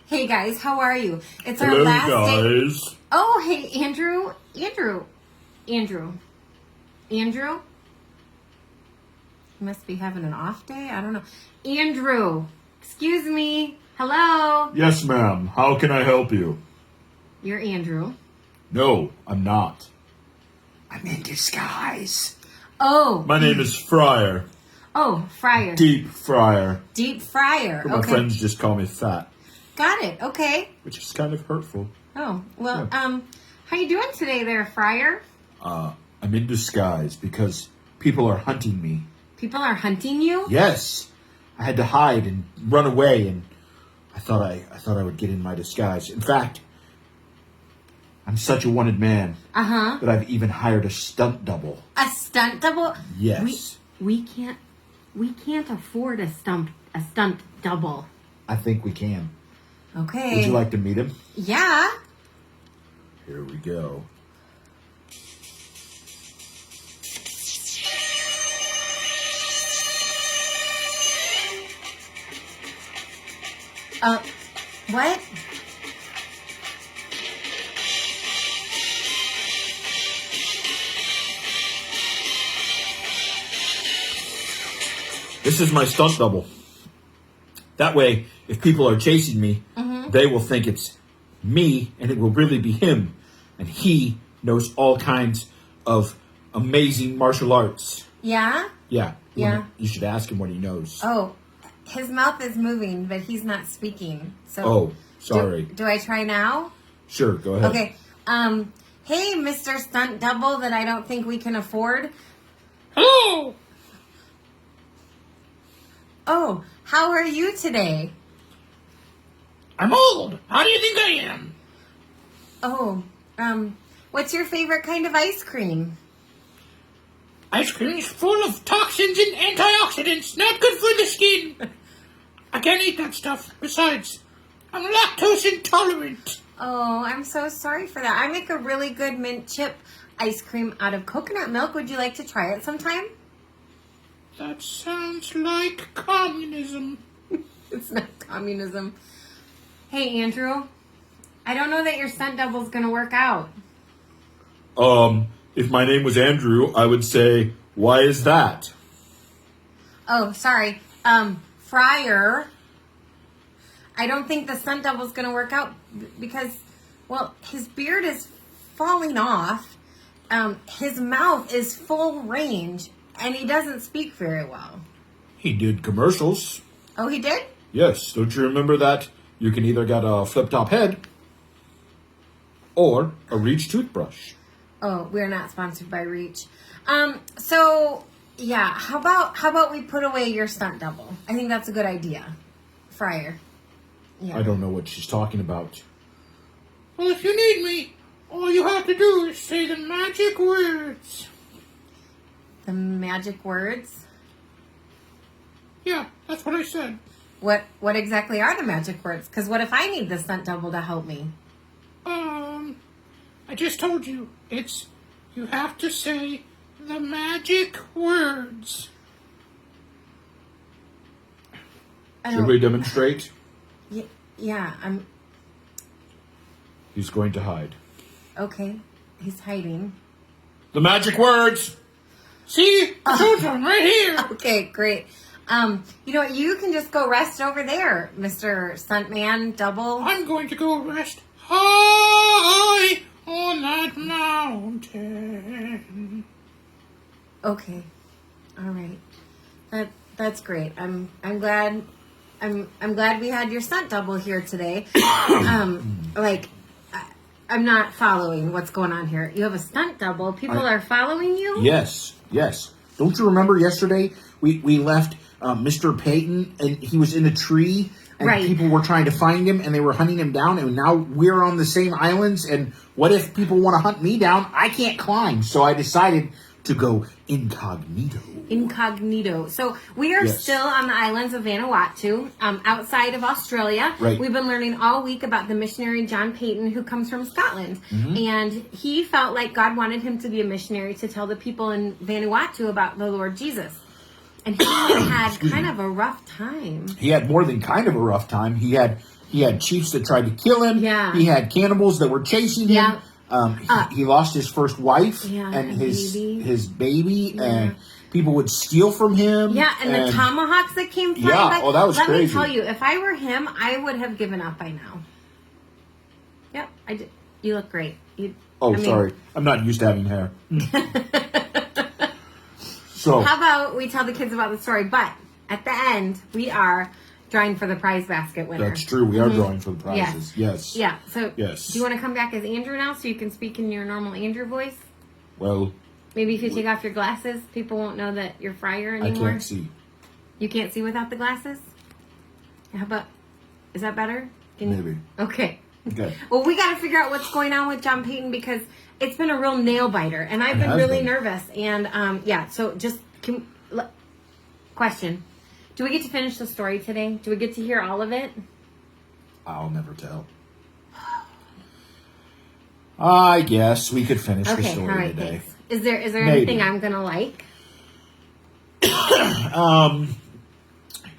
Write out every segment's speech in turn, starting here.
Hey guys, how are you? It's our Hello, last day. guys. Oh, hey, Andrew. You must be having an off day. I don't know. Andrew, excuse me. Hello. Yes, ma'am. How can I help you? You're Andrew. No, I'm not. I'm in disguise. Oh. My name is Fryer. Oh, Fryer. Deep Fryer. Deep Fryer. But my friends just call me Fat, Got it. Okay. which is kind of hurtful. Oh, well, Yeah. how you doing today there, Fryer? I'm in disguise because people are hunting me. People are hunting you? Yes, I had to hide and run away, and I thought I would get in my disguise. In fact, I'm such a wanted man that I've even hired a stunt double. A stunt double? Yes. We can't afford a stunt double. I think we can. Okay. Would you like to meet him? Yeah. Here we go. What? This is my stunt double. That way, if people are chasing me, they will think it's me, and it will really be him. And he knows all kinds of amazing martial arts. Yeah? Yeah. Yeah. You should ask him what he knows. Oh, his mouth is moving, but he's not speaking. So Oh, sorry. Do I try now? Sure, go ahead. Okay. Hey, Mr. Stunt Double that I don't think we can afford. Hello! Oh, how are you today? I'm old. How do you think I am? Oh, what's your favorite kind of ice cream? Ice cream is full of toxins and antioxidants. Not good for the skin. I can't eat that stuff. Besides, I'm lactose intolerant. Oh, I'm so sorry for that. I make a really good mint chip ice cream out of coconut milk. Would you like to try it sometime? That sounds like communism. It's not communism. Hey, Andrew. I don't know that your stunt double's going to work out. If my name was Andrew, I would say, why is that? Oh, sorry. Fryer. I don't think the stunt double's going to work out because, well, his beard is falling off. His mouth is full range, and he doesn't speak very well. He did commercials. Oh, he did? Yes, don't you remember that? You can either get a flip-top head or a Reach toothbrush. Oh, we're not sponsored by Reach. So yeah, how about we put away your stunt double? I think that's a good idea. Fryer. Yeah. I don't know what she's talking about. Well, if you need me, all you have to do is say the magic words. The magic words? Yeah, that's what I said. What exactly are the magic words? Because what if I need the stunt double to help me? I just told you. You have to say the magic words. Should we demonstrate? Yeah, I'm... He's going to hide. Okay, he's hiding. The magic words! See? I told you, I'm right here! Okay, great. You know what? You can just go rest over there, Mr. Stuntman Double. I'm going to go rest high on that mountain. Okay. All right. That's great. I'm glad we had your stunt double here today. I'm not following what's going on here. You have a stunt double. People are following you? Yes. Don't you remember yesterday we left Mr. Patton and he was in a tree and Right. people were trying to find him and they were hunting him down and now we're on the same islands and what if people want to hunt me down? I can't climb. So I decided to go incognito. Incognito. So we are still on the islands of Vanuatu, outside of Australia. Right. We've been learning all week about the missionary John Patton, who comes from Scotland. And he felt like God wanted him to be a missionary to tell the people in Vanuatu about the Lord Jesus. And he had kind of a rough time. He had more than kind of a rough time. He had He had chiefs that tried to kill him. Yeah. He had cannibals that were chasing him. He lost his first wife and his baby, and people would steal from him. Yeah, and the tomahawks that came flying by. Oh, that was crazy. Let me tell you, if I were him, I would have given up by now. Yep, I did. You look great. Sorry. I'm not used to having hair. So how about we tell the kids about the story, but at the end, we are drawing for the prize basket winner. That's true. We are drawing for the prizes. Yes. Yeah. So yes. Do you want to come back as Andrew now so you can speak in your normal Andrew voice? Well, maybe if you take off your glasses, people won't know that you're Friar anymore. I can't see. You can't see without the glasses? How about, is that better? Maybe. Okay. Okay. Well, we got to figure out what's going on with John Patton because it's been a real nail biter, and I've been really nervous. And so just question: do we get to finish the story today? Do we get to hear all of it? I'll never tell. I guess we could finish the story all right, today. Thanks. Is there anything I'm gonna like?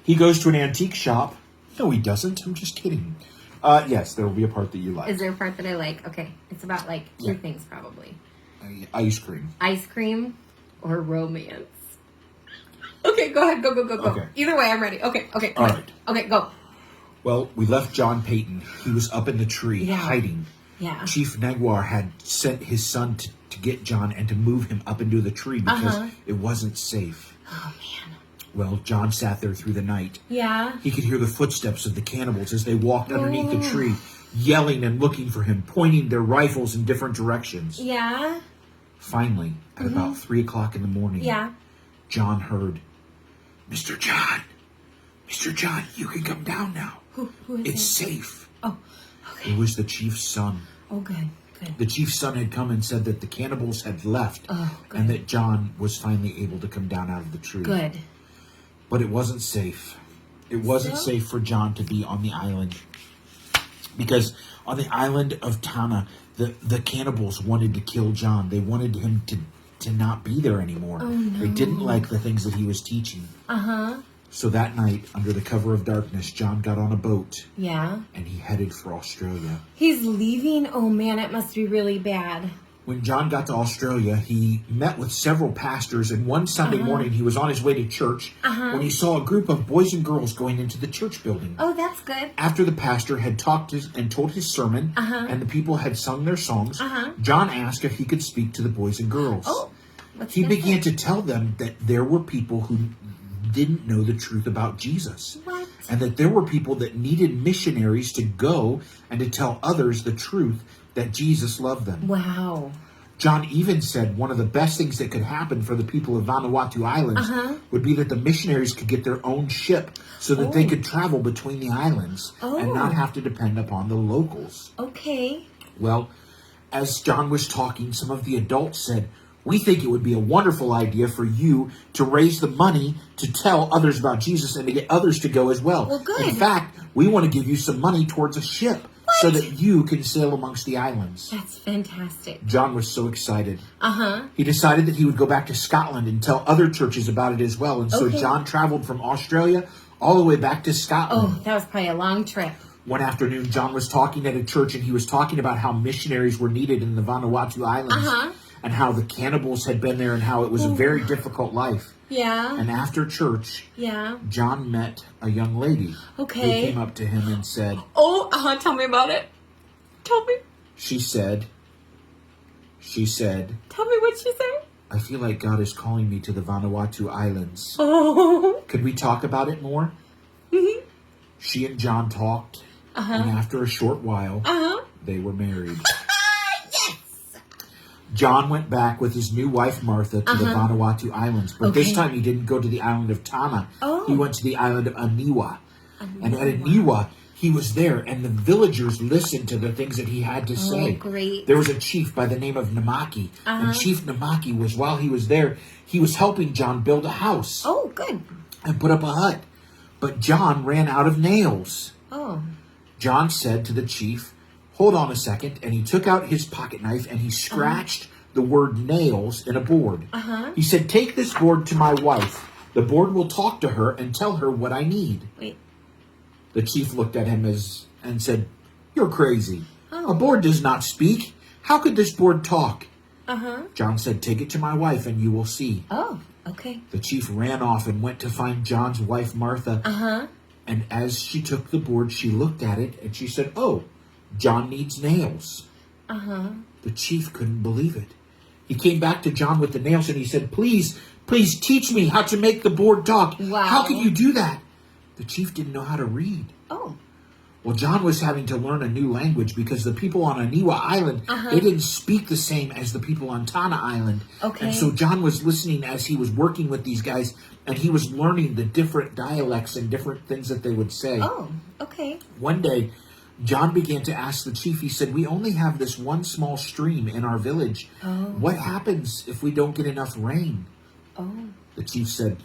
He goes to an antique shop. No, he doesn't. I'm just kidding. Yes, there will be a part that you like. Is there a part that I like? Okay. It's about two things probably. Ice cream. Ice cream or romance. Okay, go ahead. Go. Okay. Either way, I'm ready. Okay. All right. Okay, go. Well, we left John Patton. He was up in the tree hiding. Yeah. Chief Negwar had sent his son to get John and to move him up into the tree because it wasn't safe. Oh, man. Well, John sat there through the night. Yeah. He could hear the footsteps of the cannibals as they walked underneath the tree, yelling and looking for him, pointing their rifles in different directions. Yeah. Finally, at about 3 o'clock in the morning, John heard, Mr. John, you can come down now. Who is it's it? safe. Oh, okay. It was the chief's son. Oh, good. The chief's son had come and said that the cannibals had left and that John was finally able to come down out of the tree. Good. But it wasn't safe. It wasn't safe for John to be on the island. Because on the island of Tana, the cannibals wanted to kill John. They wanted him to not be there anymore. Oh, no. They didn't like the things that he was teaching. So that night, under the cover of darkness, John got on a boat. Yeah. And he headed for Australia. He's leaving? Oh, man, it must be really bad. When John got to Australia, he met with several pastors, and one Sunday morning he was on his way to church when he saw a group of boys and girls going into the church building. Oh, that's good. After the pastor had talked and told his sermon, and the people had sung their songs, John asked if he could speak to the boys and girls. Oh, he began to tell them that there were people who didn't know the truth about Jesus. What? And that there were people that needed missionaries to go and to tell others the truth that Jesus loved them. Wow. John even said one of the best things that could happen for the people of Vanuatu Islands would be that the missionaries could get their own ship so that they could travel between the islands and not have to depend upon the locals. Okay. Well, as John was talking, some of the adults said, "We think it would be a wonderful idea for you to raise the money to tell others about Jesus and to get others to go as well. Well, good. In fact, we want to give you some money towards a ship so that you can sail amongst the islands." That's fantastic. John was so excited. He decided that he would go back to Scotland and tell other churches about it as well. And so John traveled from Australia all the way back to Scotland. Oh, that was probably a long trip. One afternoon, John was talking at a church, and he was talking about how missionaries were needed in the Vanuatu Islands and how the cannibals had been there and how it was a very difficult life. Yeah. And after church, John met a young lady who came up to him and said, tell me about it. Tell me. She said, Tell me what she said. "I feel like God is calling me to the Vanuatu Islands. Oh. Could we talk about it more?" She and John talked, and after a short while, they were married. John went back with his new wife, Martha, to the Vanuatu Islands. But this time he didn't go to the island of Tana. He went to the island of Aniwa. And at Aniwa, he was there, and the villagers listened to the things that he had to say. Great. There was a chief by the name of Namaki. And Chief Namaki was, while he was there, he was helping John build a house. Oh, good. And put up a hut. But John ran out of nails. Oh. John said to the chief, "Hold on a second," and he took out his pocket knife and he scratched the word nails in a board. He said, "Take this board to my wife. The board will talk to her and tell her what I need." Wait. The chief looked at him as and said, "You're crazy. Oh. A board does not speak. How could this board talk?" Uh-huh. John said, "Take it to my wife and you will see." Oh, okay. The chief ran off and went to find John's wife, Martha. Uh-huh. And as she took the board, she looked at it and she said, "Oh, John needs nails." Uh-huh. The chief couldn't believe it. He came back to John with the nails and he said, "Please, please teach me how to make the board talk. Wow. How can you do that?" The chief didn't know how to read. Oh. Well, John was having to learn a new language because the people on Aniwa Island, they didn't speak the same as the people on Tana Island. Okay. And so John was listening as he was working with these guys, and he was learning the different dialects and different things that they would say. Oh, okay. One day, John began to ask the chief, he said, "We only have this one small stream in our village. Oh. What happens if we don't get enough rain?" Oh. The chief said,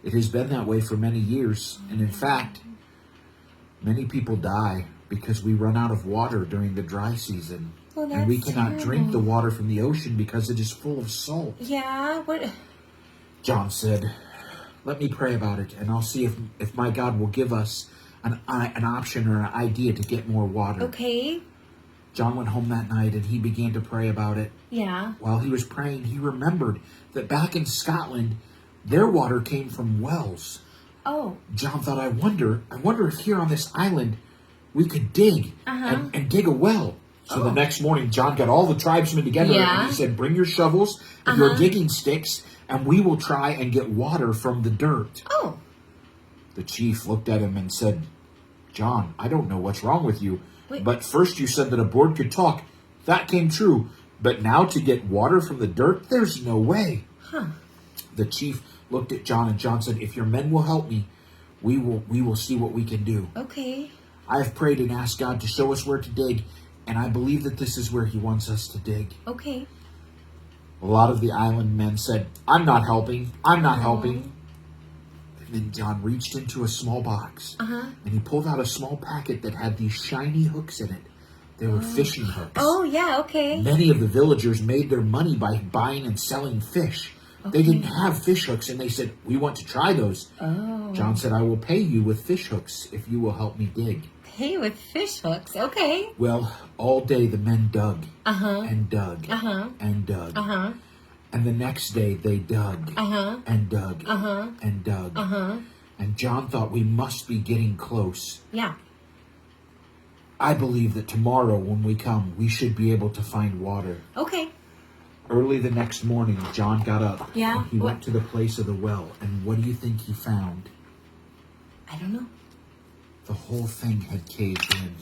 "It has been that way for many years. And in fact, many people die because we run out of water during the dry season. Well, and we that's cannot drink the terrible. water from the ocean because it is full of salt." Yeah, what? John said, "Let me pray about it, and I'll see if my God will give us an option or an idea to get more water." Okay. John went home that night, and he began to pray about it. Yeah. While he was praying, he remembered that back in Scotland, their water came from wells. Oh. John thought, I wonder if here on this island we could dig Uh-huh. and dig a well. So the next morning, John got all the tribesmen together Yeah. and he said, "Bring your shovels and your digging sticks, and we will try and get water from the dirt." Oh. The chief looked at him and said, "John, I don't know what's wrong with you, Wait. but first you said that a board could talk. That came true. But now to get water from the dirt, there's no way." Huh. The chief looked at John, and John said, "If your men will help me, we will see what we can do. Okay. I have prayed and asked God to show us where to dig, and I believe that this is where he wants us to dig." Okay. A lot of the island men said, "I'm not helping. I'm not helping." And then John reached into a small box, and he pulled out a small packet that had these shiny hooks in it. They were fishing hooks. Oh, yeah, okay. Many of the villagers made their money by buying and selling fish. They didn't have fish hooks, and they said, "We want to try those." Oh. John said, "I will pay you with fish hooks if you will help me dig." Hey, with fish hooks. Okay. Well, all day the men dug Uh-huh. and dug Uh-huh. and dug. Uh-huh. And the next day they dug Uh-huh. and dug Uh-huh. and dug. Uh-huh. And John thought, we must be getting close. Yeah. I believe that tomorrow when we come, we should be able to find water. Okay. Early the next morning, John got up. Yeah? And he What? went to the place of the well. And what do you think he found? I don't know. The whole thing had caved in.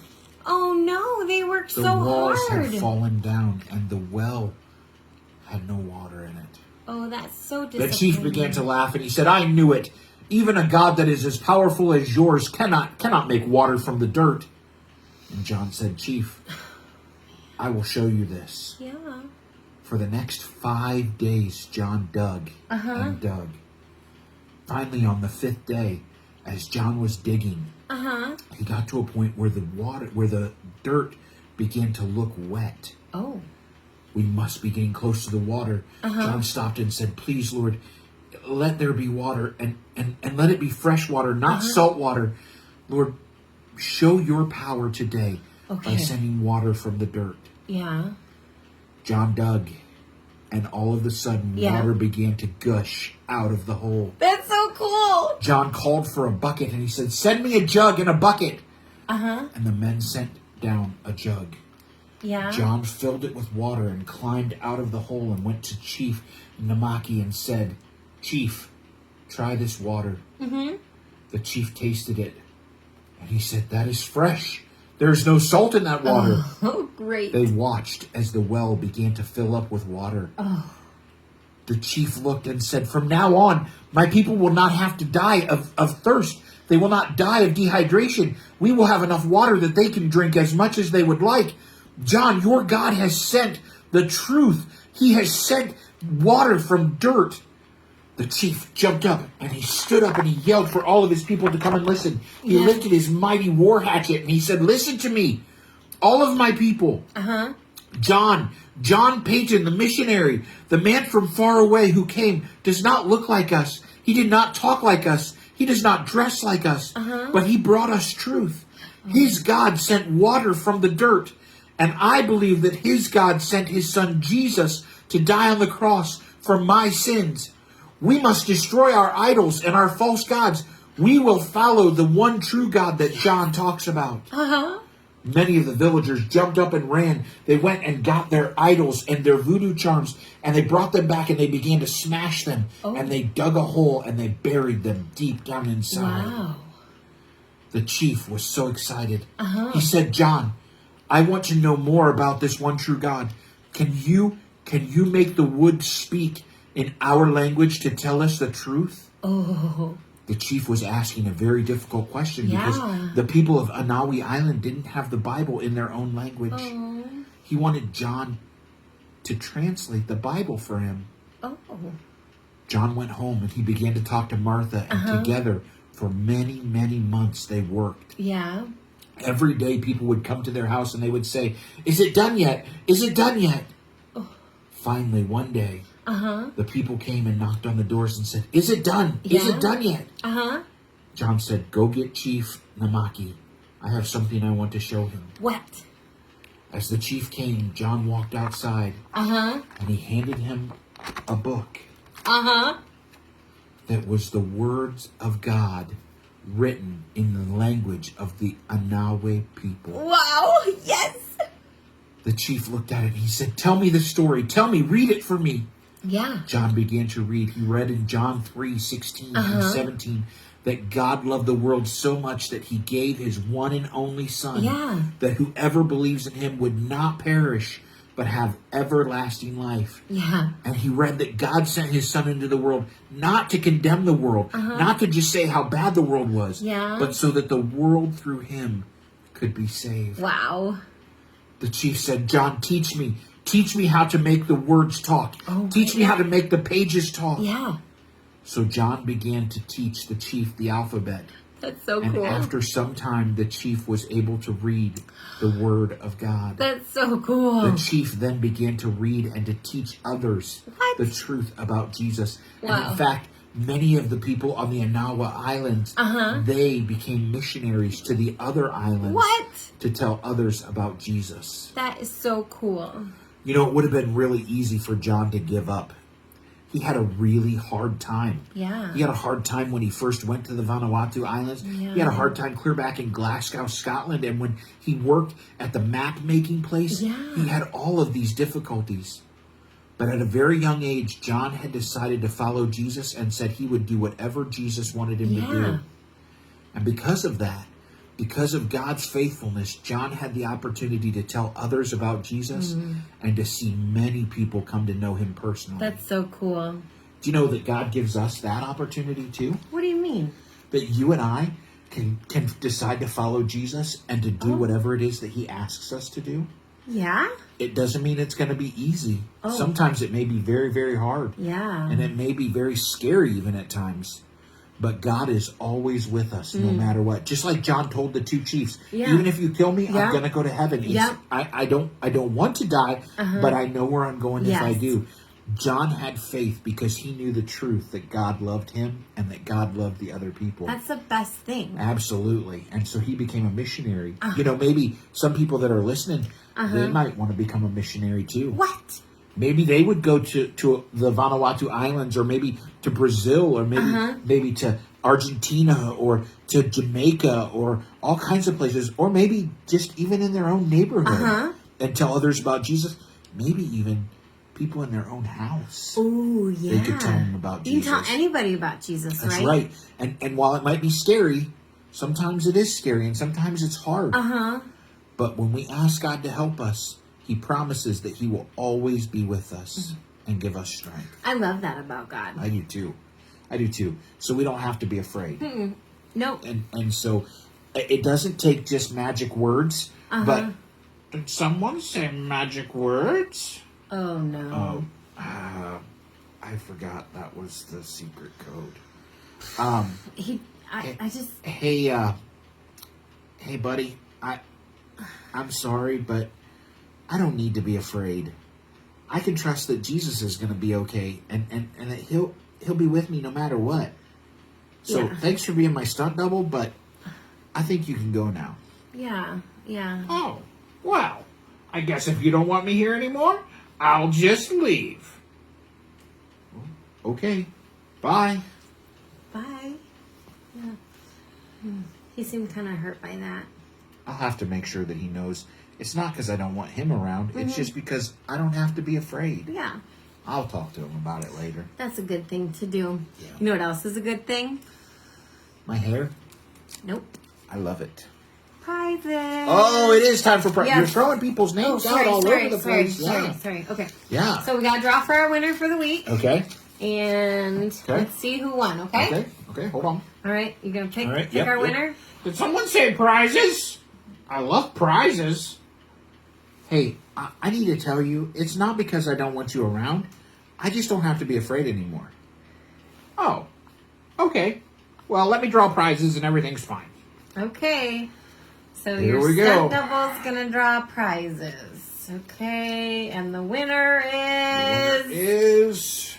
Oh, no. They worked The so walls hard. had fallen down, and the well had no water in it. Oh, that's so The disappointing. chief began to laugh, and he said, "I knew it. Even a God that is as powerful as yours cannot make water from the dirt." And John said, "Chief, I will show you this." Yeah. For the next 5 days, John dug and dug. Finally, on the 5th day, as John was digging, Uh-huh. he got to a point where the dirt began to look wet. Oh. We must be getting close to the water. John stopped and said, "Please, Lord, let there be water, and let it be fresh water, not salt water. Lord, show your power today by Okay. sending water from the dirt." Yeah. John dug, and all of a sudden, Yeah. water began to gush out of the hole. That's so cool. John called for a bucket, and he said, "Send me a jug and a bucket." Uh-huh. And the men sent down a jug. Yeah. John filled it with water and climbed out of the hole and went to Chief Namaki and said, "Chief, try this water." The chief tasted it, and he said, "That is fresh. There's no salt in that water." Oh, great. They watched as the well began to fill up with water. Oh. The chief looked and said, "From now on, my people will not have to die of thirst. They will not die of dehydration. We will have enough water that they can drink as much as they would like. John, your God has sent the truth. He has sent water from dirt." The chief jumped up, and he stood up, and he yelled for all of his people to come and listen. He Yeah. lifted his mighty war hatchet, and he said, "Listen to me, all of my people. Uh-huh. John Patton, the missionary, the man from far away who came, does not look like us. He did not talk like us. He does not dress like us. But he brought us truth. His God sent water from the dirt. And I believe that his God sent his son Jesus to die on the cross for my sins. We must destroy our idols and our false gods. We will follow the one true God that John talks about. Many of the villagers jumped up and ran. They went and got their idols and their voodoo charms, and they brought them back and they began to smash them. And they dug a hole and they buried them deep down inside. Wow. The chief was so excited. He said, John, I want to know more about this one true God. Can you make the wood speak in our language to tell us the truth? Oh. The chief was asking a very difficult question because the people of Anawi Island didn't have the Bible in their own language. Oh. He wanted John to translate the Bible for him. Oh. John went home and he began to talk to Martha, and together for many, many months they worked. Yeah. Every day people would come to their house and they would say, is it done yet? Is it done yet? Oh. Finally, one day, the people came and knocked on the doors and said, is it done? Is it done yet? John said, go get Chief Namaki. I have something I want to show him. What? As the chief came, John walked outside and he handed him a book that was the words of God written in the language of the Anawe people. Wow, yes. The chief looked at it and he said, tell me the story. Tell me, read it for me. Yeah. John began to read. He read in John 3:16 and 17 that God loved the world so much that he gave his one and only son, that whoever believes in him would not perish, but have everlasting life. Yeah. And he read that God sent his son into the world not to condemn the world, not to just say how bad the world was, but so that the world through him could be saved. Wow. The chief said, John, teach me. Teach me how to make the words talk. Teach me how to make the pages talk. Yeah. So John began to teach the chief the alphabet. That's so and cool. And after some time, the chief was able to read the word of God. That's so cool. The chief then began to read and to teach others the truth about Jesus. Wow. And in fact, many of the people on the Anawa Islands, they became missionaries to the other islands to tell others about Jesus. That is so cool. You know, it would have been really easy for John to give up. He had a really hard time. Yeah. He had a hard time when he first went to the Vanuatu Islands. Yeah. He had a hard time clear back in Glasgow, Scotland. And when he worked at the map-making place, he had all of these difficulties. But at a very young age, John had decided to follow Jesus and said he would do whatever Jesus wanted him to do. And because of that, because of God's faithfulness, John had the opportunity to tell others about Jesus and to see many people come to know him personally. That's so cool. Do you know that God gives us that opportunity too? What do you mean? That you and I can decide to follow Jesus and to do whatever it is that he asks us to do? Yeah? It doesn't mean it's going to be easy. Sometimes it may be very, very hard. Yeah. And it may be very scary even at times. But God is always with us no matter what. Just like John told the two chiefs, even if you kill me, I'm going to go to heaven. I don't want to die, but I know where I'm going if I do. John had faith because he knew the truth that God loved him and that God loved the other people. That's the best thing. Absolutely. And so he became a missionary. You know, maybe some people that are listening, they might want to become a missionary too. What? Maybe they would go to the Vanuatu Islands, or maybe to Brazil, or maybe to Argentina, or to Jamaica, or all kinds of places, or maybe just even in their own neighborhood and tell others about Jesus. Maybe even people in their own house. Oh, yeah. They could tell them about Jesus. You can tell anybody about Jesus, That's right? right. And while it might be scary, sometimes it is scary and sometimes it's hard. But when we ask God to help us, he promises that he will always be with us and give us strength. I love that about God. I do too. I do too. So we don't have to be afraid. Nope. And so it doesn't take just magic words, but did someone say magic words? Oh, no. I forgot that was the secret code. Hey, buddy, I'm sorry, but I don't need to be afraid. I can trust that Jesus is going to be okay, and that he'll be with me no matter what. So thanks for being my stunt double, but I think you can go now. Yeah, yeah. Oh, well, I guess if you don't want me here anymore, I'll just leave. Okay, bye. Bye. Yeah. He seemed kind of hurt by that. I'll have to make sure that he knows it's not because I don't want him around. It's just because I don't have to be afraid. Yeah. I'll talk to him about it later. That's a good thing to do. Yeah. You know what else is a good thing? My hair? Nope. I love it. Prizes. Oh, it is time for prizes. Yes. You're throwing people's names out all over the place. Sorry. Okay. Yeah. So we got to draw for our winner for the week. Okay. And let's see who won, okay? Okay, hold on. All right, you going to pick, All right, pick yep, our yep. winner? Did someone say prizes? I love prizes. Hey, I need to tell you, it's not because I don't want you around. I just don't have to be afraid anymore. Oh, okay. Well, let me draw prizes and everything's fine. Okay. So Here your we go. stunt double's going to draw prizes. Okay, and the winner is...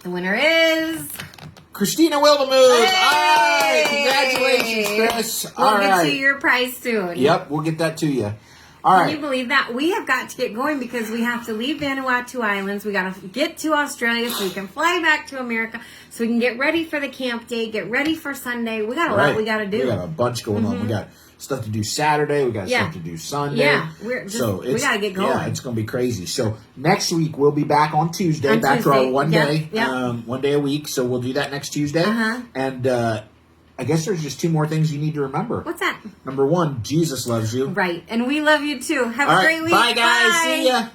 The winner is... Christina Wildemuth. Hey! All right, congratulations, Chris. We'll All get right. you your prize soon. Yep, we'll get that to you. All Can right. you believe that? We have got to get going because we have to leave Vanuatu Islands. We got to get to Australia so we can fly back to America so we can get ready for the camp day, get ready for Sunday. We got a lot we got to do. We got a bunch going on. We got stuff to do Saturday. We got stuff to do Sunday. Yeah, we got to get going. Yeah, it's going to be crazy. So next week we'll be back on Tuesday, back to our one day, one day a week. So we'll do that next Tuesday. And I guess there's just two more things you need to remember. What's that? Number one, Jesus loves you. Right, and we love you too. Have All a right, great week. bye, guys. See ya.